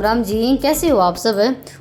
राम राम जी, कैसे हो आप सब।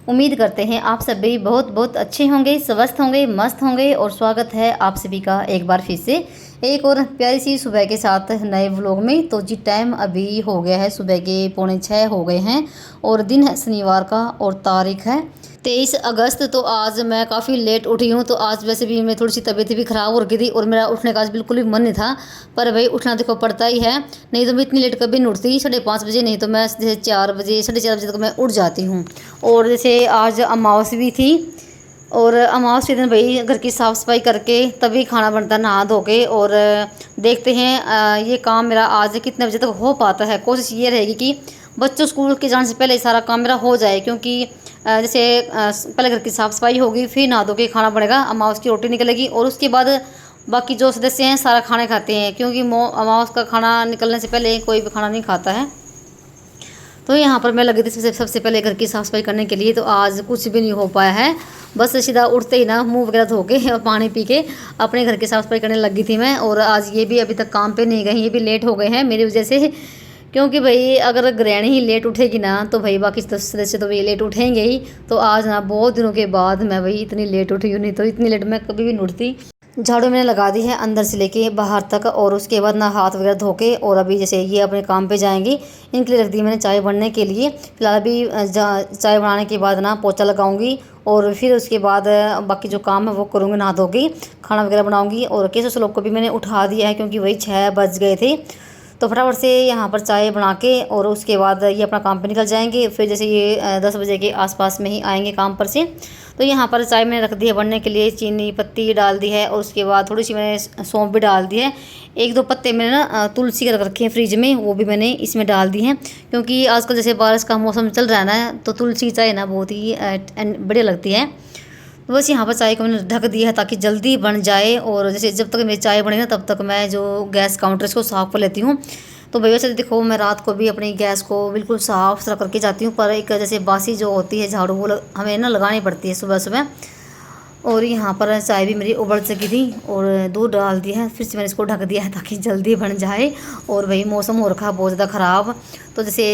उम्मीद करते हैं आप सभी बहुत बहुत अच्छे होंगे, स्वस्थ होंगे, मस्त होंगे। और स्वागत है आप सभी का एक बार फिर से एक और प्यारी सी सुबह के साथ नए व्लॉग में। तो जी टाइम अभी हो गया है, सुबह के 5:45 हो गए हैं और दिन है शनिवार का और तारीख है 23 अगस्त। तो आज मैं काफ़ी लेट उठी हूँ। तो आज वैसे भी मेरी थोड़ी सी तबीयत भी ख़राब हो रही थी और मेरा उठने का आज बिल्कुल भी मन नहीं था, पर भाई उठना देखो पड़ता ही है। नहीं तो मैं इतनी लेट कभी नहीं उठती, 5:30 बजे, नहीं तो मैं जैसे 4 बजे 4:30 बजे तक मैं उठ जाती हूँ। और जैसे आज अमावस भी थी और अमावस के दिन भाई घर की साफ़ सफाई करके तभी खाना बनता है नहा धो के। और देखते हैं ये काम मेरा आज कितने बजे तक हो पाता है। कोशिश ये रहेगी कि बच्चों स्कूल के जाने से पहले सारा काम मेरा हो जाए, क्योंकि जैसे पहले घर की साफ़ सफाई होगी, फिर नहा धो के खाना बनेगा, अमावस की रोटी निकलेगी और उसके बाद बाकी जो सदस्य हैं सारा खाने खाते हैं, क्योंकि अमावस का खाना निकलने से पहले कोई भी खाना नहीं खाता है। तो यहाँ पर मैं लगी थी सबसे पहले घर की साफ़ सफाई करने के लिए। तो आज कुछ भी नहीं हो पाया है, बस सीधा उठते ही ना मुंह वगैरह धो के और पानी पी के अपने घर की साफ़ सफाई करने लगी थी मैं। और आज ये भी अभी तक काम पे नहीं गए, ये भी लेट हो गए हैं मेरी वजह से, क्योंकि भाई अगर गृहिणी ही लेट उठेगी ना तो भाई बाकी सदस्य तो भाई लेट उठेंगे ही। तो आज ना बहुत दिनों के बाद मैं भाई इतनी लेट उठी हूँ, नहीं तो इतनी लेट मैं कभी भी नहीं उठती। झाड़ू मैंने लगा दी है अंदर से लेके बाहर तक, और उसके बाद ना हाथ वगैरह धो के, और अभी जैसे ये अपने काम पे जाएंगी, इनके लिए रख दी मैंने चाय बनने के लिए। फिलहाल अभी चाय बनाने के बाद ना पोछा लगाऊंगी और फिर उसके बाद बाकी जो काम है वो करूँगी, नहा धोगी खाना वगैरह बनाऊँगी। और केशव श्लोक को भी मैंने उठा दिया है क्योंकि वही 6 बज गए थे। तो फटाफट से यहाँ पर चाय बना के और उसके बाद ये अपना काम पे निकल जाएंगे। फिर जैसे ये 10 बजे के आसपास में ही आएंगे काम पर से। तो यहाँ पर चाय मैंने रख दी है बनने के लिए, चीनी पत्ती डाल दी है और उसके बाद थोड़ी सी मैंने सौंफ भी डाल दी है। 1-2 पत्ते मैंने ना तुलसी के रख रखे हैं फ्रिज में, वो भी मैंने इसमें डाल दी हैं, क्योंकि आजकल जैसे बारिश का मौसम चल रहा है ना, तो तुलसी की चाय ना बहुत ही बढ़िया लगती है। तो बस यहाँ पर चाय को मैंने ढक दिया है ताकि जल्दी बन जाए। और जैसे जब तक मेरी चाय बनेगी ना तब तक मैं जो गैस काउंटर इसको साफ़ कर लेती हूँ। तो भैया से देखो मैं रात को भी अपनी गैस को बिल्कुल साफ़ सुथरा करके जाती हूँ, पर एक जैसे बासी जो होती है झाड़ू वो हमें ना लगानी पड़ती है सुबह सुबह। और यहाँ पर चाय भी मेरी उबल चुकी थी और दूध डाल दिया है, फिर से मैंने इसको ढक दिया है ताकि जल्दी बन जाए। और भाई मौसम हो रखा बहुत ज़्यादा ख़राब। तो जैसे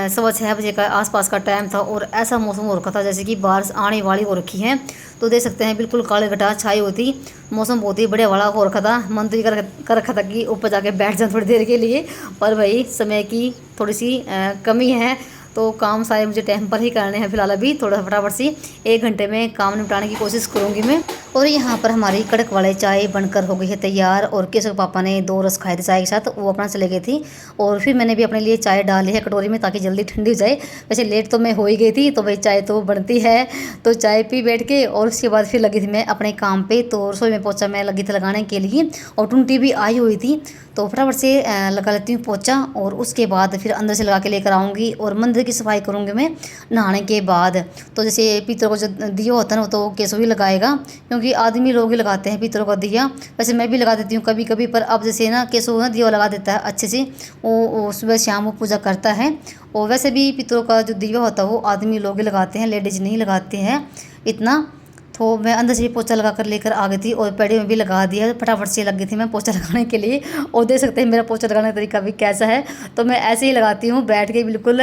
6:15 बजे का आसपास का टाइम था और ऐसा मौसम हो रखा था जैसे कि बारिश आने वाली हो रखी है। तो देख सकते हैं बिल्कुल काले घटा छाई होती, मौसम बहुत ही बढ़िया वाला हो रखा था। मन तो ये कर रखा था कि ऊपर जाके बैठ जाऊँ थोड़ी देर के लिए, पर भाई समय की थोड़ी सी कमी है, तो काम सारे मुझे टाइम पर ही करने हैं। फिलहाल अभी थोड़ा फटाफट से 1 घंटे में काम निपटाने की कोशिश करूँगी मैं। और यहाँ पर हमारी कड़क वाली चाय बनकर हो गई है तैयार। और केशव पापा ने 2 रस खाए थे चाय के साथ, वो अपना चले गए थी। और फिर मैंने भी अपने लिए चाय डाली है कटोरी में ताकि जल्दी ठंडी हो जाए। वैसे लेट तो मैं हो ही गई थी, तो भाई चाय तो बनती है, तो चाय पी बैठ के और उसके बाद फिर लगी थी मैं अपने काम पे। तो रसोई में पोछा मैं लगी थी लगाने के लिए और टुंटी भी आई हुई थी, तो फटाफट से लगा लेती हूँ पोछा। और उसके बाद फिर अंदर से लगा के लेकर आऊँगी और मंदिर की सफाई करूँगी मैं नहाने के बाद। तो जैसे पीतरों को जो दिया होता है ना तो केशव ही लगाएगा, क्योंकि आदमी लोग ही लगाते हैं पीतरों का दिया। वैसे मैं भी लगा देती हूँ कभी कभी, पर अब जैसे ना केशव ना दिया लगा देता है अच्छे से, वो सुबह शाम वो पूजा करता है। और वैसे भी पीतरों का जो दिया होता है वो आदमी लोग ही लगाते हैं, लेडीज नहीं लगाते हैं इतना। तो मैं अंदर से भी पोछा लगा कर लेकर आ गई थी और पेड़ी में भी लगा दिया, फटाफट से लग गई थी मैं पोछा लगाने के लिए। और देख सकते हैं मेरा पोछा लगाने का तरीका भी कैसा है। तो मैं ऐसे ही लगाती हूँ बैठ के, बिल्कुल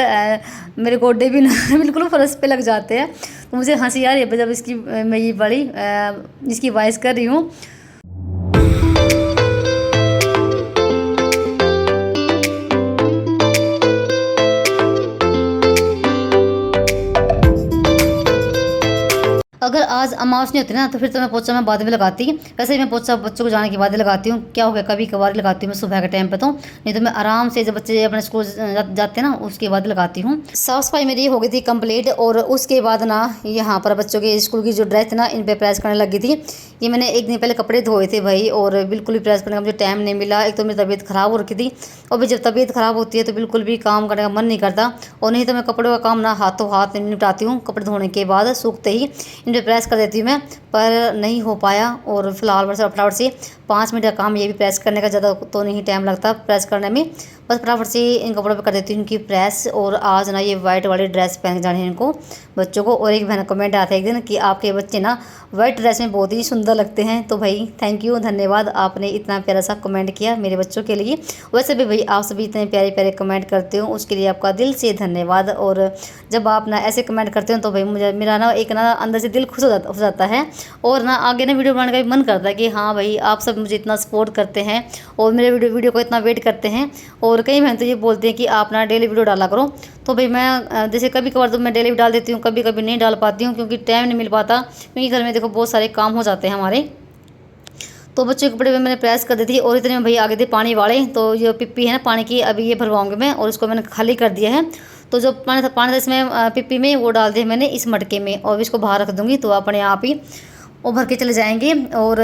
मेरे गोडे भी ना बिल्कुल फर्श पे लग जाते हैं। तो मुझे हंसी आ रही है जब इसकी मैं ये बड़ी इसकी वॉइस कर रही हूँ। अगर आज अमावस नहीं होती ना तो फिर तो मैं पोछा मैं बाद में लगाती। वैसे ही मैं पोछा बच्चों को जाने के बाद ही लगाती हूँ, क्या हो गया कभी कभार लगाती हूँ मैं सुबह के टाइम पे, तो नहीं तो मैं आराम से जब बच्चे अपने स्कूल जाते हैं ना उसके बाद लगाती हूँ। साफ़ सफाई मेरी हो गई थी कंप्लीट। और उसके बाद ना यहाँ पर बच्चों के स्कूल की जो ड्रेस थी ना इन पर प्रेस करने लगी थी। ये मैंने 1 दिन पहले कपड़े धोए थे भाई, और बिल्कुल भी प्रेस करने का मुझे टाइम नहीं मिला। एक तो मेरी तबीयत ख़राब हो रखी थी, और भी जब तबीयत ख़राब होती है तो बिल्कुल भी काम करने का मन नहीं करता। और नहीं तो मैं कपड़ों का काम ना हाथों हाथ निपटाती हूँ, कपड़े धोने के बाद सूखते ही इन पर प्रेस कर देती हूँ मैं, पर नहीं हो पाया। और फिलहाल बस फटाफट से 5 मिनट का काम ये भी प्रेस करने का, ज़्यादा तो नहीं टाइम लगता प्रेस करने में, बस फटाफट से इन कपड़ों पे कर देती हूँ इनकी प्रेस। और आज ना ये वाइट वाली ड्रेस पहन के जाने हैं इनको बच्चों को। और एक बहन कमेंट आता है एक दिन कि आपके बच्चे ना वाइट ड्रेस में बहुत ही सुंदर लगते हैं। तो भाई थैंक यू, धन्यवाद, आपने इतना प्यारा सा कमेंट किया मेरे बच्चों के लिए। वैसे भी भाई आप सभी इतने प्यारे प्यारे कमेंट करते हो, उसके लिए आपका दिल से धन्यवाद। और जब आप ना ऐसे कमेंट करते हो तो भाई मुझे मेरा ना एक ना अंदर से दिल खुश हो जाता है। और ना आगे ना वीडियो बनाने का भी मन करता है कि हाँ भाई आप सब मुझे इतना सपोर्ट करते हैं और मेरे वीडियो को इतना वेट करते हैं। और कई बहन तो ये बोलते हैं कि आप ना डेली वीडियो डाला करो। तो भाई मैं जैसे कभी कभार तो मैं डेली डाल देती हूँ, कभी कभी नहीं डाल पाती हूँ क्योंकि टाइम नहीं मिल पाता, क्योंकि घर में देखो बहुत सारे काम हो जाते हैं हमारे। तो बच्चों के कपड़े में मैंने प्रेस कर दी थी और इतने में भैया आगे थे पानी वाले। तो ये पिप्पी है ना पानी की, अभी ये भरवाऊंगी मैं और इसको मैंने खाली कर दिया है। तो जो पानी था इसमें पिप्पी में वो डाल दिया मैंने इस मटके में और इसको बाहर रख दूँगी तो अपने आप ही वो भर के चले जाएंगे। और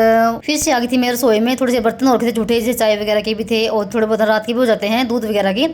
फिर से आ गई थी मेरे रसोई में, थोड़े से बर्तन और थे झूठे से, चाय वगैरह के भी थे और थोड़े बहुत रात के भी हो जाते हैं दूध वगैरह के,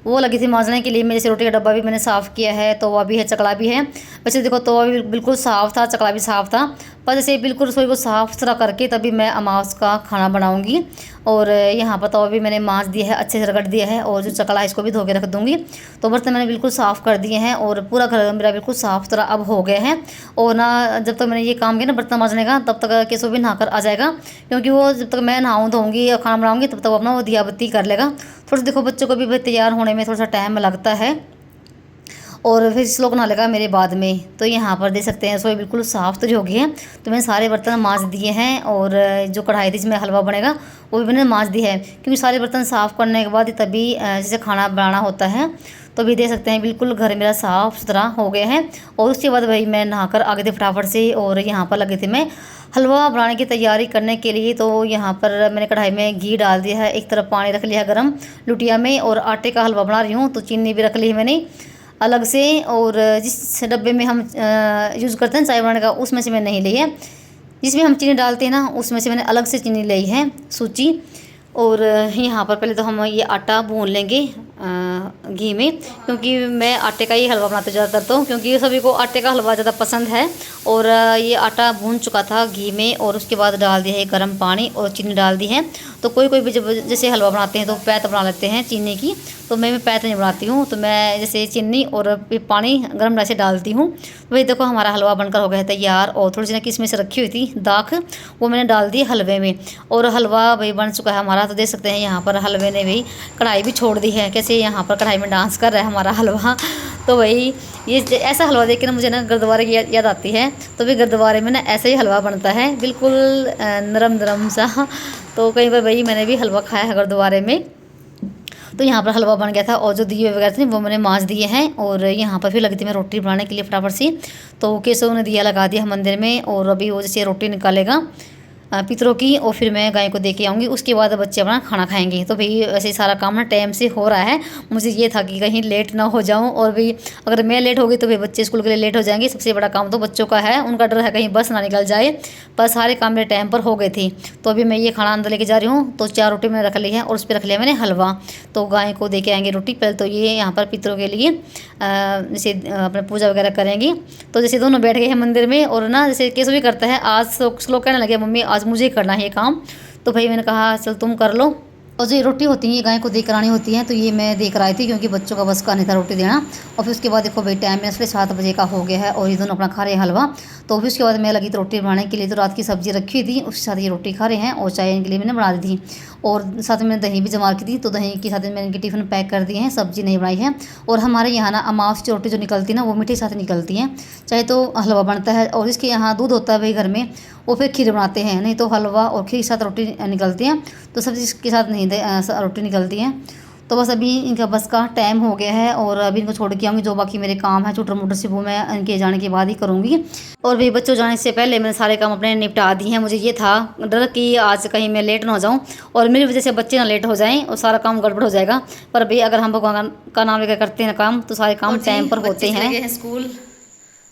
वो लगी थी मांजने के लिए। मेरे से रोटी का डब्बा भी मैंने साफ़ किया है, तवा भी है, चकला भी है। वैसे देखो तवा भी बिल्कुल साफ़ था, चकला भी साफ़ था, पर जैसे बिल्कुल रसोई को साफ़ सुथरा करके तभी मैं अमावस का खाना बनाऊँगी। और यहाँ पर तवा भी मैंने मांज दिया है, अच्छे से रगड़ दिया है और जो चकला है इसको भी धो के रख दूँगी। तो बर्तन मैंने बिल्कुल साफ़ कर दिए हैं और पूरा घर मेरा बिल्कुल साफ़ सुथरा अब हो गया है। और ना जब तक मैंने ये काम किया ना बर्तन मांजने का तब तक केसो भी नहाकर आ जाएगा, क्योंकि वो जब तक मैं नहाऊँ धोऊँगी या खाना बनाऊँगी तब तक वो अपना वो दिया बत्ती कर लेगा। थोड़ा सा देखो बच्चों को भी तैयार होने में थोड़ा सा टाइम लगता है और फिर श्लोक नहा लेगा मेरे बाद में। तो यहाँ पर देख सकते हैं रसोई बिल्कुल साफ़ तो हो गई है। तो मैंने सारे बर्तन मांज दिए हैं और जो कढ़ाई थी जिसमें हलवा बनेगा वो भी मैंने मांज दी है, क्योंकि सारे बर्तन साफ़ करने के बाद तभी जैसे खाना बनाना होता है। तो अभी देख सकते हैं बिल्कुल घर मेरा साफ़ सुथरा हो गया है। और उसके बाद भाई मैं नहाकर आ गए थे फटाफट से और यहाँ पर लगे थे मैं हलवा बनाने की तैयारी करने के लिए। तो यहाँ पर मैंने कढ़ाई में घी डाल दिया है, एक तरफ पानी रख लिया है गर्म लुटिया में और आटे का हलवा बना रही हूँ। तो चीनी भी रख ली है मैंने अलग से, और जिस डब्बे में हम यूज़ करते हैं चाय बनाने का उसमें से मैंने नहीं ली है, जिसमें हम चीनी डालते हैं ना उसमें से मैंने अलग से चीनी ली है सूची। और यहाँ पर पहले तो हम ये आटा भून लेंगे घी में, क्योंकि मैं आटे का ही हलवा बनाते ज़्यादा करता हूँ, क्योंकि सभी को आटे का हलवा ज़्यादा पसंद है। और ये आटा भून चुका था घी में और उसके बाद डाल दिया है गर्म पानी और चीनी डाल दी है। तो कोई कोई भी जब जैसे हलवा बनाते हैं तो पैत बना लेते हैं चीनी की, तो मैं पैत नहीं बनाती हूँ। तो मैं जैसे चीनी और पानी गर्म ऐसे डालती हूँ। वही देखो हमारा हलवा बनकर हो गया है तैयार। और थोड़ी सी ना किसमें से रखी हुई थी दाख, वो मैंने डाल दी हलवे में और हलवा भाई बन चुका है हमारा। तो देख सकते हैं यहाँ पर हलवे ने भी कढ़ाई भी छोड़ दी है, कैसे यहाँ पर कढ़ाई में डांस कर रहा है हमारा हलवा। तो वही ये ऐसा हलवा देख के ना मुझे ना गुरुद्वारे की याद आती है। तो भी गुरुद्वारे में ना ऐसा ही हलवा बनता है बिल्कुल नरम नरम सा। तो कई बार भाई मैंने भी हलवा खाया है गुरुद्वारे में। तो यहाँ पर हलवा बन गया था और जो दिए वगैरह थे वो मैंने मांज दिए हैं। और यहाँ पर फिर लगी थी मैं रोटी बनाने के लिए फटाफट से। तो केशव ने दिया लगा दिया मंदिर में और अभी वो जैसे रोटी निकालेगा पितरों की और फिर मैं गाय को दे के आऊँगी, उसके बाद बच्चे अपना खाना खाएंगे। तो भाई ऐसे सारा काम ना टाइम से हो रहा है। मुझे ये था कि कहीं लेट ना हो जाऊँ, और भी अगर मैं लेट हो गई तो भाई बच्चे स्कूल के लिए लेट हो जाएंगे। सबसे बड़ा काम तो बच्चों का है, उनका डर है कहीं बस ना निकल जाए। पर सारे काम मेरे टाइम पर हो गए थे। तो अभी मैं ये खाना अंदर लेके जा रही हूँ। तो 4 रोटी मैंने रख ली है और उस पर रख लिया मैंने हलवा। तो गाय को दे के आएंगे रोटी पहले। तो ये यहाँ पर पितरों के लिए जैसे अपने पूजा वगैरह करेंगी। तो जैसे दोनों बैठ गए हैं मंदिर में और ना जैसे कैसे भी करता है, आज श्लोक कहने लगे मम्मी आज मुझे करना है ये काम। तो भाई मैंने कहा चल तुम कर लो। और जो ये रोटी होती है ये गाय को दे करानी होती है, तो ये मैं दे कर आई थी क्योंकि बच्चों का बस का नहीं था रोटी देना। और फिर उसके बाद देखो भाई टाइम में इसलिए 7 बजे का हो गया है और ये दोनों अपना खा रहे हैं हलवा। तो फिर उसके बाद मैं लगी थी रोटी बनाने के लिए। तो रात की सब्जी रखी हुई थी उसके साथ ये रोटी खा रहे हैं और चाय इनके लिए मैंने बना दी थी। और साथ में मैंने दही भी जमा की थी, तो दही के साथ मैंने इनकी टिफ़िन पैक कर दिए हैं, सब्जी नहीं बनाई है। और हमारे यहाँ ना अमावस की रोटी जो निकलती है ना वो मीठे के साथ निकलती है, चाहे तो हलवा बनता है और इसके यहाँ दूध होता है भाई घर में, वो फिर खीर बनाते हैं, नहीं तो हलवा और खीर के साथ रोटी निकलती है। तो सब्जी के साथ नहीं रोटी निकलती है। तो बस अभी इनका बस का टाइम हो गया है और अभी इनको छोड़ के आऊँगी। जो बाकी मेरे काम है छोटे मोटे से वो मैं इनके जाने के बाद ही करूँगी। और भी बच्चों जाने से पहले मैंने सारे काम अपने निपटा दिए हैं। मुझे ये था डर कि आज कहीं मैं लेट ना हो जाऊँ और मेरी वजह से बच्चे ना लेट हो जाएं और सारा काम गड़बड़ हो जाएगा। पर भाई अगर हम भगवान का नाम लेकर करते हैं काम तो सारे काम टाइम पर होते हैं। स्कूल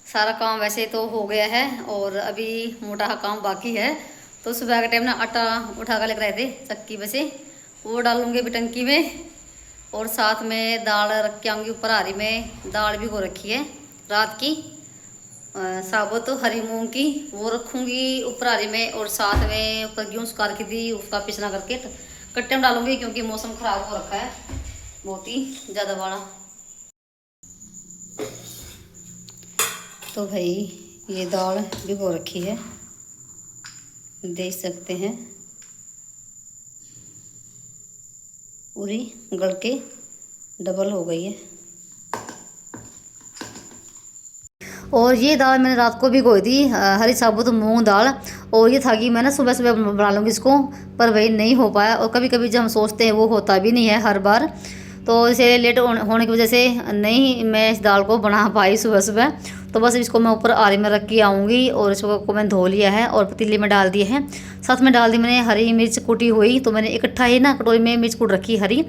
सारा काम वैसे तो हो गया है और अभी मोटा काम बाकी है। तो सुबह के टाइम ना आटा उठा कर लेकर आए थे चक्की में से, वो डालूंगी अभी टंकी में। और साथ में दाल रख के आऊँगी ऊपर, हारी में दाल भी हो रखी है रात की साबुत हरी मूंग की, वो रखूँगी ऊपर हारी में। और साथ में ऊपर गेहूँ सुखा रखी थी उसका पिसना करके कट्टे में डालूंगी क्योंकि मौसम ख़राब हो रखा है। बहुत ही ज़्यादा बड़ा। तो भाई ये दाल भिगो रखी है, देख सकते हैं पूरी गल के डबल हो गई है। और ये दाल मैंने रात को भिगोई थी, हरी साबुत मूंग दाल। और ये था कि मैं ना सुबह सुबह बना लूँगी इसको, पर वही नहीं हो पाया। और कभी कभी जो हम सोचते हैं वो होता भी नहीं है हर बार। तो इसे लेट होने की वजह से नहीं मैं इस दाल को बना पाई सुबह सुबह। तो बस इसको मैं ऊपर आरी में रख के आऊँगी। और इसको मैंने धो लिया है और पतीली में डाल दिए हैं। साथ में डाल दी मैंने हरी मिर्च कुटी हुई। तो मैंने इकट्ठा ही ना कटोरी में मिर्च कूट रखी हरी,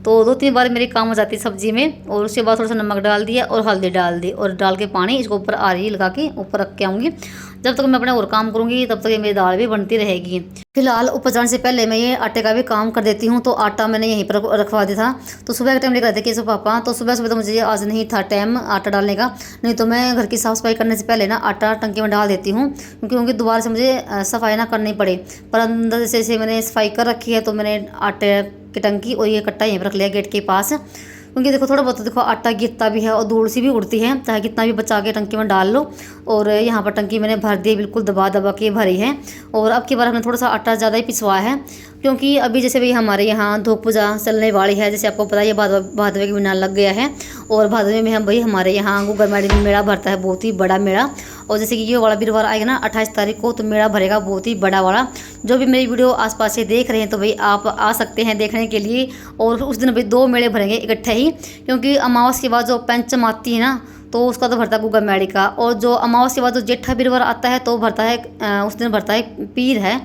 तो 2-3 बार मेरे काम हो जाती है सब्जी में। और उसके बाद थोड़ा सा नमक डाल दिया और हल्दी डाल दी और डाल के पानी इसको ऊपर आरी लगा के ऊपर रख के आऊँगी। जब तक मैं अपना और काम करूँगी तब तक ये मेरी दाल भी बनती रहेगी। फिलहाल ऊपर जाने से पहले मैं ये आटे का भी काम कर देती हूँ। तो आटा मैंने यहीं पर रखवा दिया था। तो सुबह के टाइम लेकर आते कि पापा, तो सुबह सुबह तो मुझे आज नहीं था टाइम आटा डालने का। नहीं तो मैं घर की साफ़ सफाई करने से पहले ना आटा टंकी में डाल देती हूँ, क्योंकि दोबारा से मुझे सफाई ना करनी पड़े। पर अंदर से मैंने सफाई कर रखी है। तो मैंने आटे की टंकी और ये कट्टा यहीं पर रख लिया गेट के पास, क्योंकि देखो थोड़ा बहुत देखो आटा गिरता भी है और धूल सी भी उड़ती है, चाहे कितना भी बचा के टंकी में डाल लो। और यहाँ पर टंकी मैंने भर दी, बिल्कुल दबा दबा के भरी है। और अब की बार हमने थोड़ा सा आटा ज़्यादा ही पिसवाया है, क्योंकि अभी जैसे भाई हमारे यहाँ धूप पूजा चलने वाली है। जैसे आपको पता है ये भादवे का महीना लग गया है। और भादवे में हम भाई हमारे यहाँ गुग्गा मेला भरता है, बहुत ही बड़ा मेला। और जैसे कि ये वाला वीरवार आएगा ना 28 तारीख को, तो मेला भरेगा बहुत ही बड़ा वाला। जो भी मेरी वीडियो आसपास से देख रहे हैं तो भाई आप आ सकते हैं देखने के लिए। और उस दिन भाई 2 मेले भरेंगे इकट्ठे ही, क्योंकि अमावस के बाद जो पंचम आती है ना, तो उसका तो भरता है गुग्गा मेड़ी का। और जो अमावस के बाद जो जेठा वीरवार आता है तो भरता है उस दिन भरता है पीर है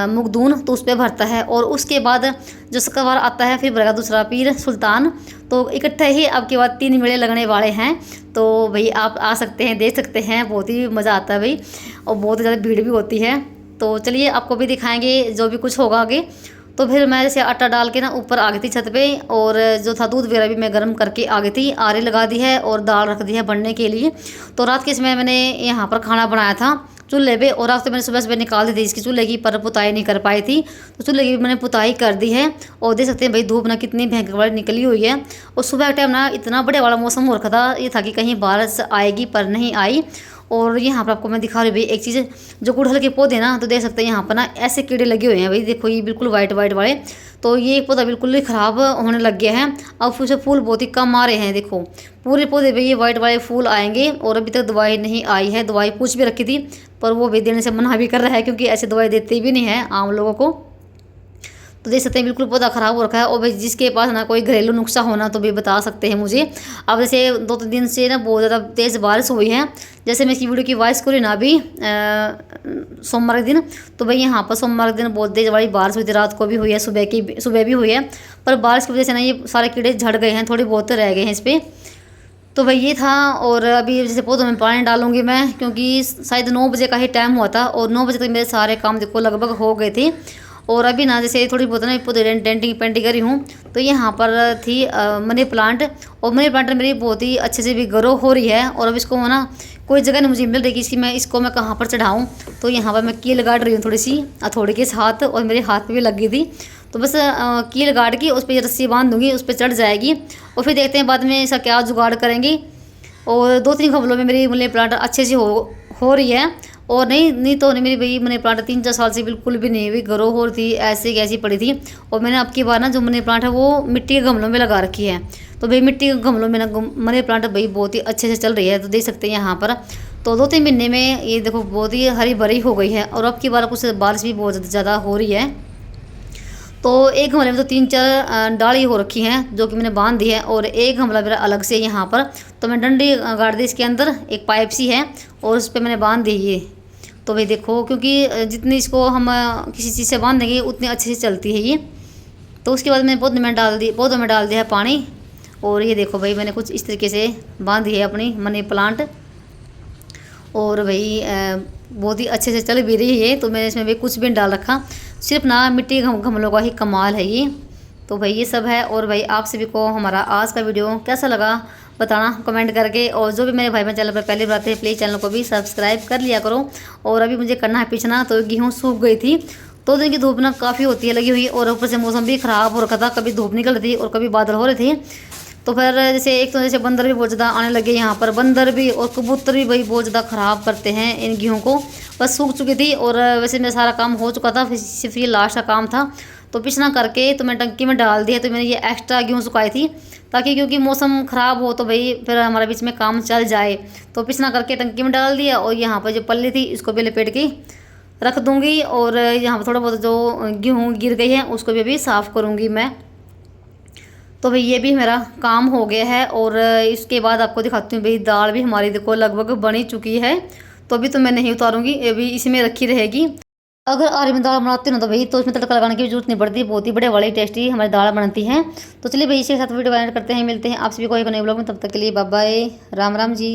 मुकदून, तो उस पर भरता है। और उसके बाद जो शुक्रवार आता है फिर भरेगा दूसरा पीर सुल्तान। तो इकट्ठे ही अब के बाद 3 मेले लगने वाले हैं। तो भाई आप आ सकते हैं, देख सकते हैं, बहुत ही मज़ा आता है भाई। और बहुत ज़्यादा भीड़ भी होती है। तो चलिए आपको भी दिखाएंगे जो भी कुछ होगा आगे। तो फिर मैं जैसे आटा डाल के ना ऊपर आ गई थी छत पे, और जो था दूध वगैरह भी मैं गर्म करके आ गई थी। आरी लगा दी है और दाल रख दी है बनने के लिए। तो रात के समय मैंने यहाँ पर खाना बनाया था चूल्हे पे, और रात को मैंने सुबह सुबह निकाल दी थी इसकी चूल्हे की, पर पुताई नहीं कर पाई थी। तो चूल्हे की मैंने पुताई कर दी है। और देख सकते हैं भाई धूप ना कितनी भयंकर वाली निकली हुई है। और सुबह के टाइम ना इतना बड़े वाला मौसम हो रखा था, ये था कि कहीं बारिश आएगी, पर नहीं आई। और यहाँ पर आपको मैं दिखा रही हूँ भाई एक चीज़, जो गुड़हल के पौधे ना, तो देख सकते हैं यहाँ पर ना ऐसे कीड़े लगे हुए हैं भाई। देखो ये बिल्कुल वाइट वाइट वाले, तो ये पौधा बिल्कुल ही ख़राब होने लग गया है। अब उसे फूल बहुत ही कम आ रहे हैं। देखो पूरे पौधे पे ये वाइट वाले फूल आएंगे। और अभी तक दवाई नहीं आई है, दवाई पूछ भी रखी थी, पर वो भी देने से मना भी कर रहा है, क्योंकि ऐसे दवाई देते भी नहीं है आम लोगों को। तो देख सकते हैं बिल्कुल पौधा ख़राब हो रखा है। और भाई जिसके पास ना कोई घरेलू नुस्खा होना तो भी बता सकते हैं मुझे। अब जैसे 2-3 दिन से ना बहुत ज़्यादा तेज़ बारिश हुई है। जैसे मैं इसकी वीडियो की वॉइस करी ना अभी सोमवार के दिन, तो भाई यहाँ पर सोमवार के दिन बहुत तेज़ वाली बारिश हुई थी। रात को भी हुई है, सुबह भी हुई है। पर बारिश की वजह से ना ये सारे कीड़े झड़ गए हैं, थोड़े बहुत रह गए हैं इस पर। तो भाई ये था। और अभी जैसे पौधों में पानी डालूंगी मैं, क्योंकि शायद 9 बजे का ही टाइम हुआ था। और 9 बजे तक मेरे सारे काम देखो लगभग हो गए थे। और अभी ना जैसे थोड़ी बहुत ना पौधे डेंटिंग पेंटिंग करी हूँ। तो यहाँ पर थी मनी प्लांट, और मनी प्लांट मेरी बहुत ही अच्छे से भी ग्रो हो रही है। और अब इसको ना कोई जगह नहीं मुझे मिल रही कि इसको मैं कहाँ पर चढ़ाऊँ। तो यहाँ पर मैं कील गाड़ रही हूँ थोड़ी सी हथौड़ी के साथ, और मेरे हाथ पे भी लगी थी। तो बस कील गाड़ के उस पर रस्सी बांध दूँगी, उस पर चढ़ जाएगी। और फिर देखते हैं बाद में इसका क्या जुगाड़ करेंगी। और 2-3 गमलों में मेरी मनी प्लांट अच्छे से हो रही है। और नहीं तो नहीं मेरी भाई मनी प्लांट 3-4 साल से बिल्कुल भी नहीं हुई, ग्रो हो रही थी, ऐसे कैसी पड़ी थी। और मैंने अब की बार ना जो मनी प्लांट है वो मिट्टी के गमलों में लगा रखी है। तो भाई मिट्टी के गमलों में ना मनी प्लांट भाई बहुत ही अच्छे से चल रही है। तो देख सकते हैं यहाँ पर तो 2-3 महीने में ये देखो बहुत ही हरी भरी हो गई है। और अब की बार कुछ बारिश भी बहुत ज़्यादा हो रही है। तो एक गमले में तो 3-4 डाली हो रखी हैं, जो कि मैंने बांध दी है। और एक गमला मेरा अलग से यहाँ पर, तो मैं डंडी गाड़ दी इसके अंदर, एक पाइप सी है और उस पर मैंने बांध दी ये। तो भाई देखो, क्योंकि जितनी इसको हम किसी चीज़ से बांध देंगे उतनी अच्छे से चलती है ये। तो उसके बाद मैंने पौधों में डाल दिया है पानी। और ये देखो भाई मैंने कुछ इस तरीके से बांधी है अपनी मनी प्लांट। और भाई बहुत ही अच्छे से चल भी रही है। तो मैंने इसमें भी कुछ भी नहीं डाल रखा, सिर्फ ना मिट्टी गमलों का ही कमाल है ये। तो भाई ये सब है। और भाई आप सभी को हमारा आज का वीडियो कैसा लगा बताना कमेंट करके। और जो भी मेरे भाई बहन चैनल पर पहले बार आते हैं प्लीज़ चैनल को भी सब्सक्राइब कर लिया करो। और अभी मुझे करना है पीछना, तो गेहूँ सूख गई थी, 2 दिन की धूप ना काफ़ी होती है लगी हुई, और ऊपर से मौसम भी ख़राब हो रखा था, कभी धूप निकल रही थी और कभी बादल हो रहे थे। तो फिर जैसे एक तो जैसे बंदर भी बहुत ज़्यादा आने लगे यहाँ पर, बंदर भी और कबूतर भी भाई बहुत ज़्यादा ख़राब करते हैं इन गेहूँ को। बस सूख चुकी थी और वैसे मेरा सारा काम हो चुका था, फिर सिर्फ ये लास्ट का काम था। तो पिसना करके तो मैं टंकी में डाल दिया। तो मैंने ये एक्स्ट्रा गेहूँ सुखाई थी, ताकि क्योंकि मौसम ख़राब हो तो भाई फिर हमारे बीच में काम चल जाए। तो पिसना करके टंकी में डाल दिया, और यहाँ पर जो पल्ली थी इसको भी लपेट के रख दूँगी। और यहाँ पर थोड़ा बहुत जो गेहूँ गिर गई है उसको भी अभी साफ़ करूँगी मैं। तो भाई ये भी मेरा काम हो गया है। और इसके बाद आपको दिखाती हूँ भाई, दाल भी हमारी देखो लगभग बनी चुकी है। तो अभी तो मैं नहीं उतारूँगी, अभी इसी में रखी रहेगी। अगर आरी में दाल बनाती हूँ ना तो भाई तो उसमें तड़का लगाने की जरूरत नहीं पड़ती, बहुत ही बड़े वाली टेस्टी हमारी दाल बनती है। तो चलिए भाई इसके साथ वीडियो एंड करते हैं, मिलते हैं आप सभी को एक नए ब्लॉग में, तब तक के लिए बाय बाय, राम राम जी।